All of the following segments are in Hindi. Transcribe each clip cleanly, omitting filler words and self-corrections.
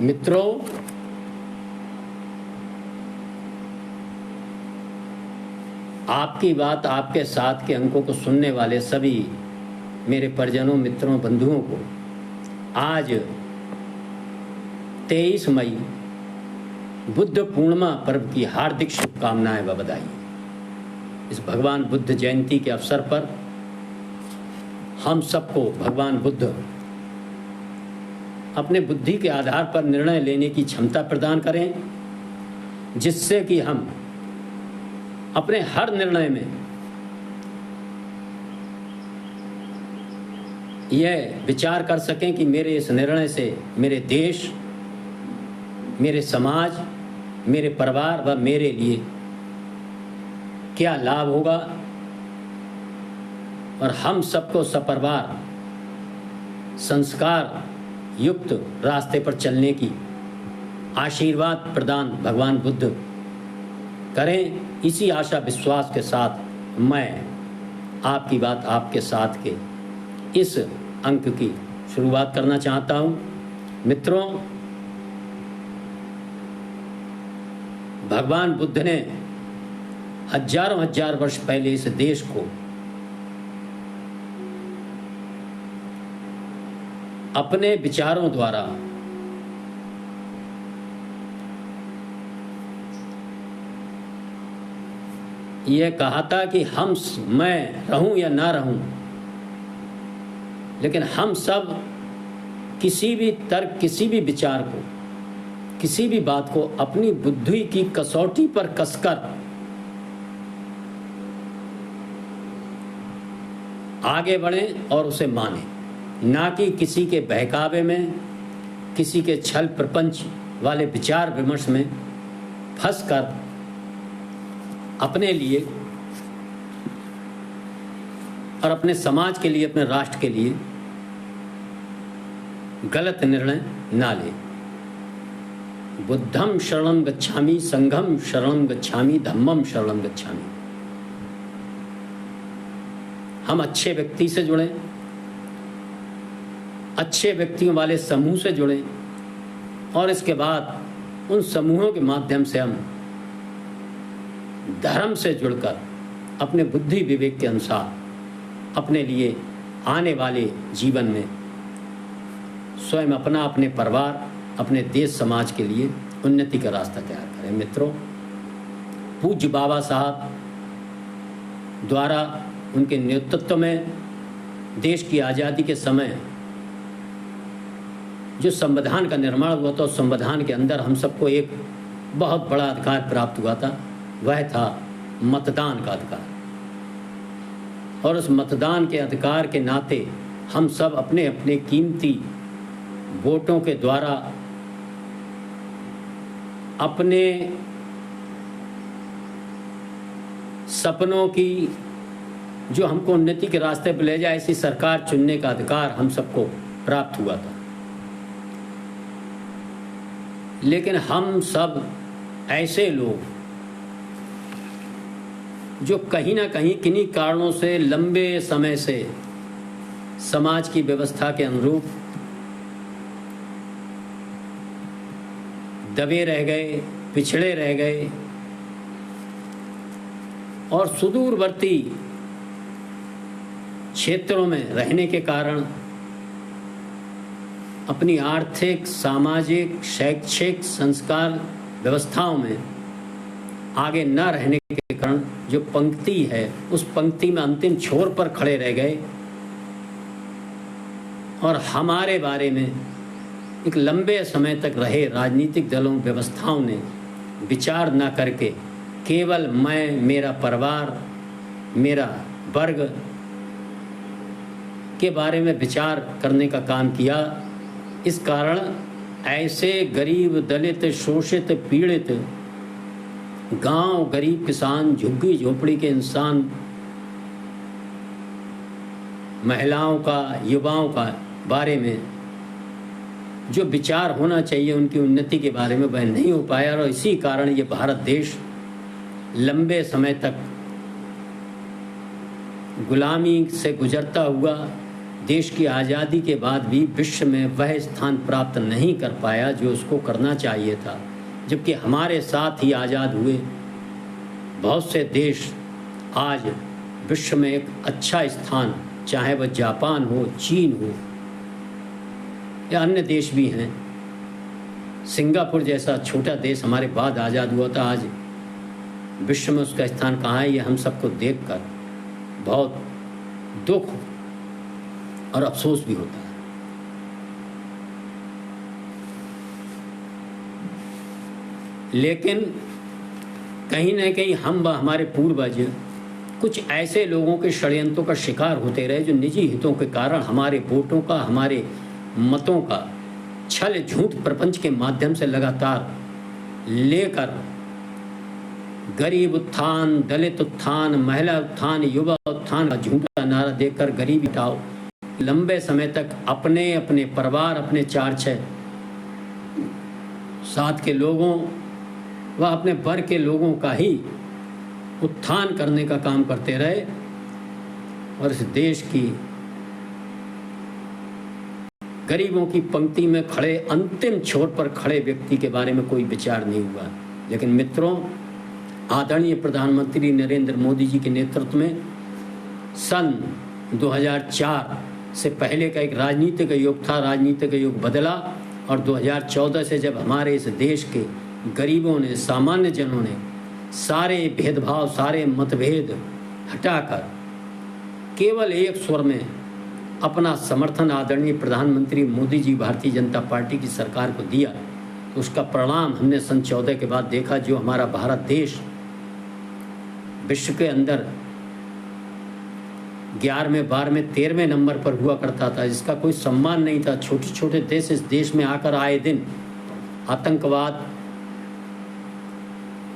मित्रों, आपकी बात आपके साथ के अंकों को सुनने वाले सभी मेरे परिजनों, मित्रों, बंधुओं को आज 23 मई बुद्ध पूर्णिमा पर्व की हार्दिक शुभकामनाएं व बधाई। इस भगवान बुद्ध जयंती के अवसर पर हम सबको भगवान बुद्ध अपने बुद्धि के आधार पर निर्णय लेने की क्षमता प्रदान करें, जिससे कि हम अपने हर निर्णय में यह विचार कर सकें कि मेरे इस निर्णय से मेरे देश, मेरे समाज, मेरे परिवार व मेरे लिए क्या लाभ होगा, और हम सबको सपरिवार संस्कार युक्त रास्ते पर चलने की आशीर्वाद प्रदान भगवान बुद्ध करें। इसी आशा विश्वास के साथ मैं आपकी बात आपके साथ के इस अंक की शुरुआत करना चाहता हूं। मित्रों, भगवान बुद्ध ने हजारों हजार वर्ष पहले इस देश को अपने विचारों द्वारा यह कहा था कि मैं रहूं या ना रहूं, लेकिन हम सब किसी भी तर्क, किसी भी विचार को, किसी भी बात को अपनी बुद्धि की कसौटी पर कसकर आगे बढ़ें और उसे मानें, ना कि किसी के बहकावे में, किसी के छल प्रपंच वाले विचार विमर्श में फंसकर अपने लिए और अपने समाज के लिए, अपने राष्ट्र के लिए गलत निर्णय ना ले। बुद्धं शरणं गच्छामि, संघं शरणं गच्छामि, धम्मं शरणं गच्छामि। हम अच्छे व्यक्ति से जुड़ें, अच्छे व्यक्तियों वाले समूह से जुड़ें, और इसके बाद उन समूहों के माध्यम से हम धर्म से जुड़कर अपने बुद्धि विवेक के अनुसार अपने लिए आने वाले जीवन में स्वयं अपना, अपने परिवार, अपने देश समाज के लिए उन्नति का रास्ता तैयार करें। मित्रों, पूज्य बाबा साहब द्वारा उनके नेतृत्व में देश की आज़ादी के समय जो संविधान का निर्माण हुआ था, उस संविधान के अंदर हम सबको एक बहुत बड़ा अधिकार प्राप्त हुआ था, वह था मतदान का अधिकार। और उस मतदान के अधिकार के नाते हम सब अपने अपने कीमती वोटों के द्वारा अपने सपनों की, जो हमको उन्नति के रास्ते पर ले जाए, ऐसी सरकार चुनने का अधिकार हम सबको प्राप्त हुआ था। लेकिन हम सब ऐसे लोग जो कहीं ना कहीं किन्हीं कारणों से लंबे समय से समाज की व्यवस्था के अनुरूप दबे रह गए, पिछड़े रह गए, और सुदूरवर्ती क्षेत्रों में रहने के कारण अपनी आर्थिक, सामाजिक, शैक्षिक, संस्कार व्यवस्थाओं में आगे न रहने के कारण जो पंक्ति है, उस पंक्ति में अंतिम छोर पर खड़े रह गए, और हमारे बारे में एक लंबे समय तक रहे राजनीतिक दलों, व्यवस्थाओं ने विचार न करके केवल मैं, मेरा परिवार, मेरा वर्ग के बारे में विचार करने का काम किया। इस कारण ऐसे गरीब, दलित, शोषित, पीड़ित गांव, गरीब किसान, झुग्गी झोपड़ी के इंसान, महिलाओं का, युवाओं का बारे में जो विचार होना चाहिए उनकी उन्नति के बारे में, वह नहीं हो पाया। और इसी कारण ये भारत देश लंबे समय तक गुलामी से गुजरता हुआ देश की आज़ादी के बाद भी विश्व में वह स्थान प्राप्त नहीं कर पाया जो उसको करना चाहिए था, जबकि हमारे साथ ही आज़ाद हुए बहुत से देश आज विश्व में एक अच्छा स्थान, चाहे वह जापान हो, चीन हो या अन्य देश भी हैं। सिंगापुर जैसा छोटा देश हमारे बाद आज़ाद हुआ था, आज विश्व में उसका स्थान कहाँ है, ये हम सबको देखकर बहुत दुख और अफसोस भी होता है। लेकिन कहीं न कहीं हम व हमारे पूर्वज कुछ ऐसे लोगों के षड्यंत्रों का शिकार होते रहे जो निजी हितों के कारण हमारे वोटों का, हमारे मतों का छल झूठ प्रपंच के माध्यम से लगातार लेकर गरीब उत्थान, दलित उत्थान, महिला उत्थान, युवा उत्थान का झूठा नारा देकर गरीबी हटाओ, लंबे समय तक अपने अपने परिवार, अपने 4-6 साथ के लोगों व अपने वर्ग के लोगों का ही उत्थान करने का काम करते रहे और इस देश की गरीबों की पंक्ति में खड़े, अंतिम छोर पर खड़े व्यक्ति के बारे में कोई विचार नहीं हुआ। लेकिन मित्रों, आदरणीय प्रधानमंत्री नरेंद्र मोदी जी के नेतृत्व में सन 2004 से पहले का एक राजनीतिक युग था, राजनीतिक युग बदला और 2014 से जब हमारे इस देश के गरीबों ने, सामान्य जनों ने सारे भेदभाव, सारे मतभेद हटाकर केवल एक स्वर में अपना समर्थन आदरणीय प्रधानमंत्री मोदी जी, भारतीय जनता पार्टी की सरकार को दिया, तो उसका परिणाम हमने सन 14 के बाद देखा। जो हमारा भारत देश विश्व के अंदर 11वें, 12वें, 13वें नंबर पर हुआ करता था, जिसका कोई सम्मान नहीं था। छोटे छोटे देश इस देश में आकर आए दिन आतंकवाद,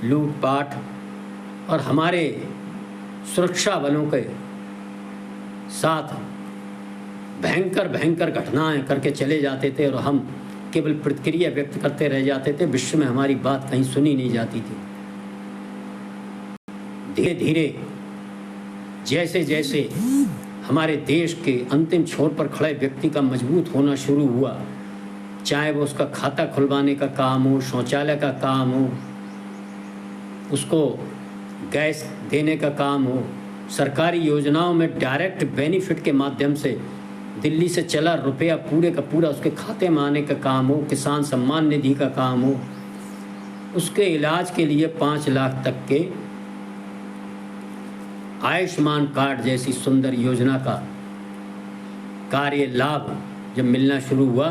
लूटपाट और हमारे सुरक्षा बलों के साथ भयंकर भयंकर घटनाएं करके चले जाते थे और हम केवल प्रतिक्रिया व्यक्त करते रह जाते थे। विश्व में हमारी बात कहीं सुनी नहीं जाती थी। धीरे धीरे जैसे जैसे हमारे देश के अंतिम छोर पर खड़े व्यक्ति का मजबूत होना शुरू हुआ, चाहे वो उसका खाता खुलवाने का काम हो, शौचालय का काम हो, उसको गैस देने का काम हो, सरकारी योजनाओं में डायरेक्ट बेनिफिट के माध्यम से दिल्ली से चला रुपया पूरे का पूरा उसके खाते में आने का काम हो, किसान सम्मान निधि का काम हो, उसके इलाज के लिए 5 लाख तक के आयुष्मान कार्ड जैसी सुंदर योजना का कार्य लाभ जब मिलना शुरू हुआ,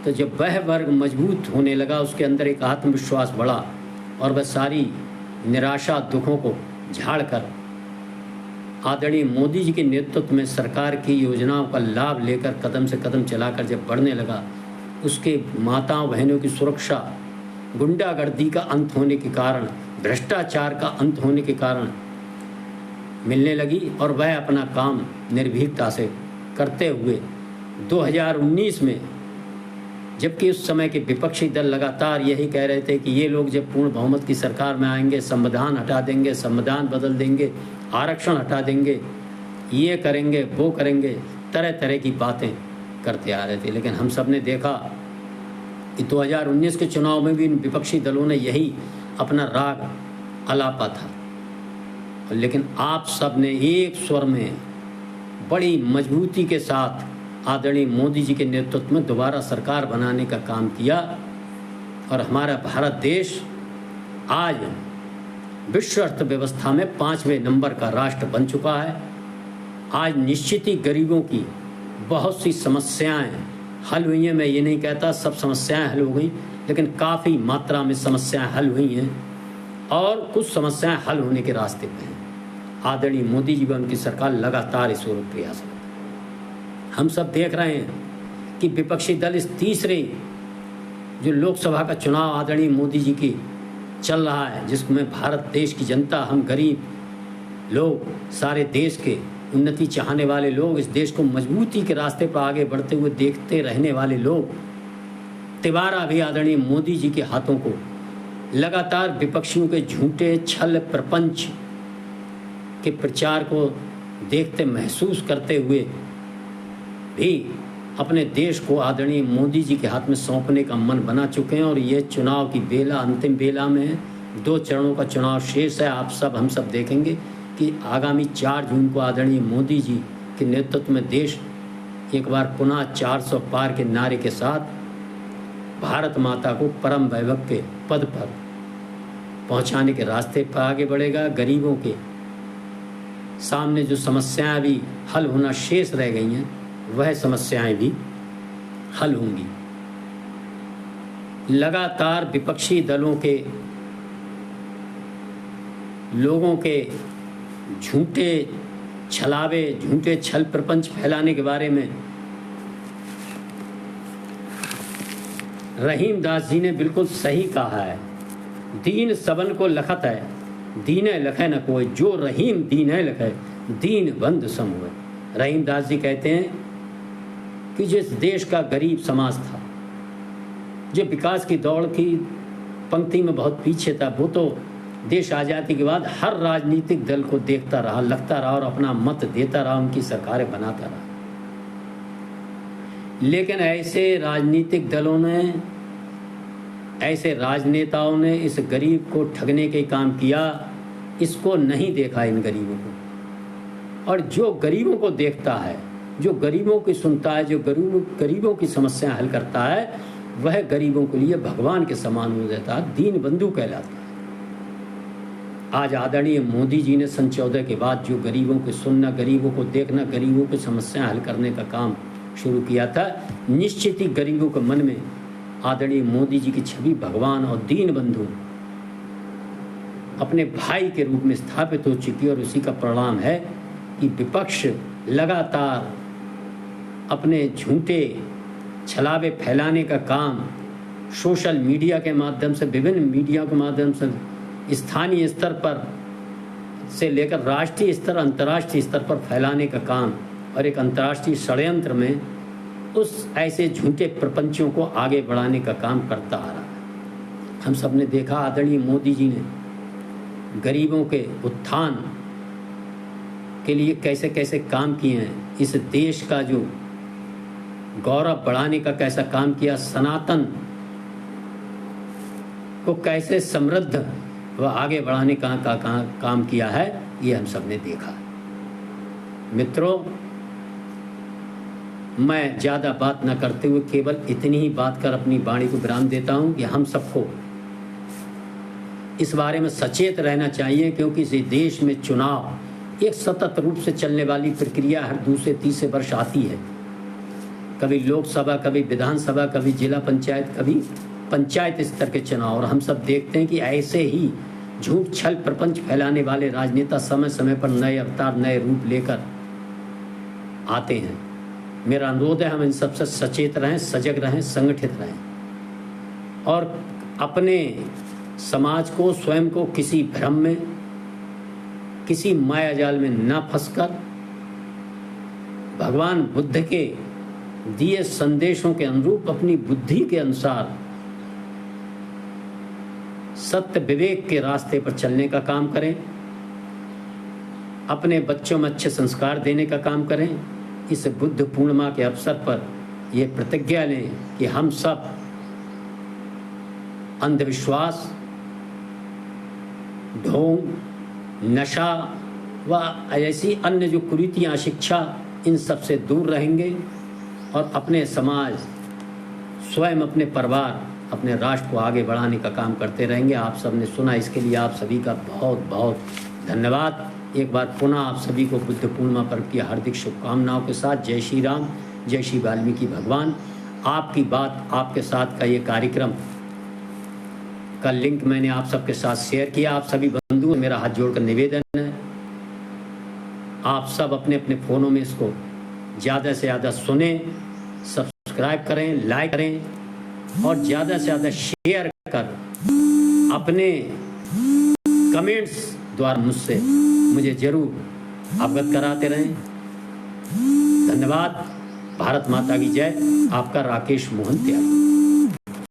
तो जब वह वर्ग मजबूत होने लगा, उसके अंदर एक आत्मविश्वास बढ़ा और वह सारी निराशा, दुखों को झाड़कर आदरणीय मोदी जी के नेतृत्व में सरकार की योजनाओं का लाभ लेकर कदम से कदम चलाकर जब बढ़ने लगा, उसके माताओं बहनों की सुरक्षा, गुंडागर्दी का अंत होने के कारण, भ्रष्टाचार का अंत होने के कारण मिलने लगी और वह अपना काम निर्भीकता से करते हुए 2019 में, जबकि उस समय के विपक्षी दल लगातार यही कह रहे थे कि ये लोग जब पूर्ण बहुमत की सरकार में आएंगे, संविधान हटा देंगे, संविधान बदल देंगे, आरक्षण हटा देंगे, ये करेंगे, वो करेंगे, तरह तरह की बातें करते आ रहे थे। लेकिन हम सब ने देखा कि 2019 के चुनाव में भी इन विपक्षी दलों ने यही अपना राग अलापा था। लेकिन आप सब ने एक स्वर में बड़ी मजबूती के साथ आदरणीय मोदी जी के नेतृत्व में दोबारा सरकार बनाने का काम किया और हमारा भारत देश आज विश्व अर्थव्यवस्था में 5वें नंबर का राष्ट्र बन चुका है। आज निश्चित ही गरीबों की बहुत सी समस्याएं हल हुई हैं। मैं ये नहीं कहता सब समस्याएं हल हो गई, लेकिन काफ़ी मात्रा में समस्याएं हल हुई हैं और कुछ समस्याएं हल होने के रास्ते पे हैं। आदरणीय मोदी जी व उनकी सरकार लगातार इस ओर प्रयास कर, हम सब देख रहे हैं कि विपक्षी दल इस तीसरे जो लोकसभा का चुनाव आदरणीय मोदी जी की चल रहा है, जिसमें भारत देश की जनता, हम गरीब लोग, सारे देश के उन्नति चाहने वाले लोग, इस देश को मजबूती के रास्ते पर आगे बढ़ते हुए देखते रहने वाले लोग, तिबारा भी आदरणीय मोदी जी के हाथों को लगातार विपक्षियों के झूठे छल प्रपंच के प्रचार को देखते महसूस करते हुए भी अपने देश को आदरणीय मोदी जी के हाथ में सौंपने का मन बना चुके हैं और ये चुनाव की बेला अंतिम बेला में है। 2 चरणों का चुनाव शेष है। आप सब हम सब देखेंगे कि आगामी 4 जून को आदरणीय मोदी जी के नेतृत्व में देश एक बार पुनः 400 पार के नारे के साथ भारत माता को परम वैभव के पद पर पहुंचाने के रास्ते पर आगे बढ़ेगा। गरीबों के सामने जो समस्याएं भी हल होना शेष रह गई हैं, वह समस्याएं भी हल होंगी। लगातार विपक्षी दलों के लोगों के झूठे छलावे, झूठे छल प्रपंच फैलाने के बारे में रहीम दास जी ने बिल्कुल सही कहा है। दीन सबन को लखत है, दीने लखे न कोई, जो रहीम दीन है लखे, दीन बंद सम हुए। रहीम दास जी कहते हैं कि जिस देश का गरीब समाज था, जो विकास की दौड़ की पंक्ति में बहुत पीछे था, वो तो देश आज़ादी के बाद हर राजनीतिक दल को देखता रहा, लगता रहा और अपना मत देता रहा, उनकी सरकारें बनाता रहा। लेकिन ऐसे राजनीतिक दलों ने, ऐसे राजनेताओं ने इस गरीब को ठगने के काम किया, इसको नहीं देखा इन गरीबों को। और जो गरीबों को देखता है, जो गरीबों की सुनता है, जो गरीबों की समस्या हल करता है, वह गरीबों के लिए भगवान के समान हो जाता है, दीन बंधु कहलाता है। आज आदरणीय मोदी जी ने सन 14 के बाद जो गरीबों को सुनना, गरीबों को देखना, गरीबों की समस्याएं हल करने का काम शुरू किया था, निश्चित ही गरीबों के मन में आदरणीय मोदी जी की छवि भगवान और दीन बंधु अपने भाई के रूप में स्थापित हो चुकी है। और उसी का परिणाम है कि विपक्ष लगातार अपने झूठे छलावे फैलाने का काम सोशल मीडिया के माध्यम से, विभिन्न मीडिया के माध्यम से, स्थानीय स्तर पर से लेकर राष्ट्रीय स्तर, अंतर्राष्ट्रीय स्तर पर फैलाने का काम और एक अंतर्राष्ट्रीय षड्यंत्र में उस ऐसे झूठे प्रपंचों को आगे बढ़ाने का काम करता आ रहा है। हम सब ने देखा आदरणीय मोदी जी ने गरीबों के उत्थान के लिए कैसे कैसे काम किए हैं, इस देश का जो गौरव बढ़ाने का कैसा काम किया, सनातन को कैसे समृद्ध व आगे बढ़ाने का काम किया है, ये हम सब ने देखा। मित्रों, मैं ज़्यादा बात न करते हुए केवल इतनी ही बात कर अपनी वाणी को विराम देता हूँ कि हम सबको इस बारे में सचेत रहना चाहिए, क्योंकि इस देश में चुनाव एक सतत रूप से चलने वाली प्रक्रिया हर दूसरे तीसरे वर्ष आती है। कभी लोकसभा, कभी विधानसभा, कभी जिला पंचायत, कभी पंचायत स्तर के चुनाव। और हम सब देखते हैं कि ऐसे ही झूठ छल प्रपंच फैलाने वाले राजनेता समय समय पर नए अवतार, नए रूप लेकर आते हैं। मेरा अनुरोध है हम इन सबसे सचेत रहें, सजग रहें, संगठित रहें और अपने समाज को, स्वयं को किसी भ्रम में, किसी मायाजाल में न फंसकर भगवान बुद्ध के दिए संदेशों के अनुरूप अपनी बुद्धि के अनुसार सत्य विवेक के रास्ते पर चलने का काम करें, अपने बच्चों में अच्छे संस्कार देने का काम करें। इस बुद्ध पूर्णिमा के अवसर पर ये प्रतिज्ञा लें कि हम सब अंधविश्वास, ढोंग, नशा व ऐसी अन्य जो कुरीतियाँ, शिक्षा, इन सब से दूर रहेंगे और अपने समाज, स्वयं अपने परिवार, अपने राष्ट्र को आगे बढ़ाने का काम करते रहेंगे। आप सबने सुना, इसके लिए आप सभी का बहुत बहुत धन्यवाद। एक बार पुनः आप सभी को बुद्ध पूर्णिमा पर्व की हार्दिक शुभकामनाओं के साथ जय श्री राम, जय श्री वाल्मीकि भगवान। आपकी बात आपके साथ का ये कार्यक्रम का लिंक मैंने आप सबके साथ शेयर किया। आप सभी बंधुओं, मेरा हाथ जोड़कर निवेदन है, आप सब अपने अपने फ़ोनों में इसको ज़्यादा से ज़्यादा सुने, सब्सक्राइब करें, लाइक करें और ज़्यादा से ज़्यादा शेयर कर अपने कमेंट्स द्वारा मुझसे मुझे जरूर अवगत कराते रहें। धन्यवाद। भारत माता की जय। आपका राकेश मोहन त्यागी।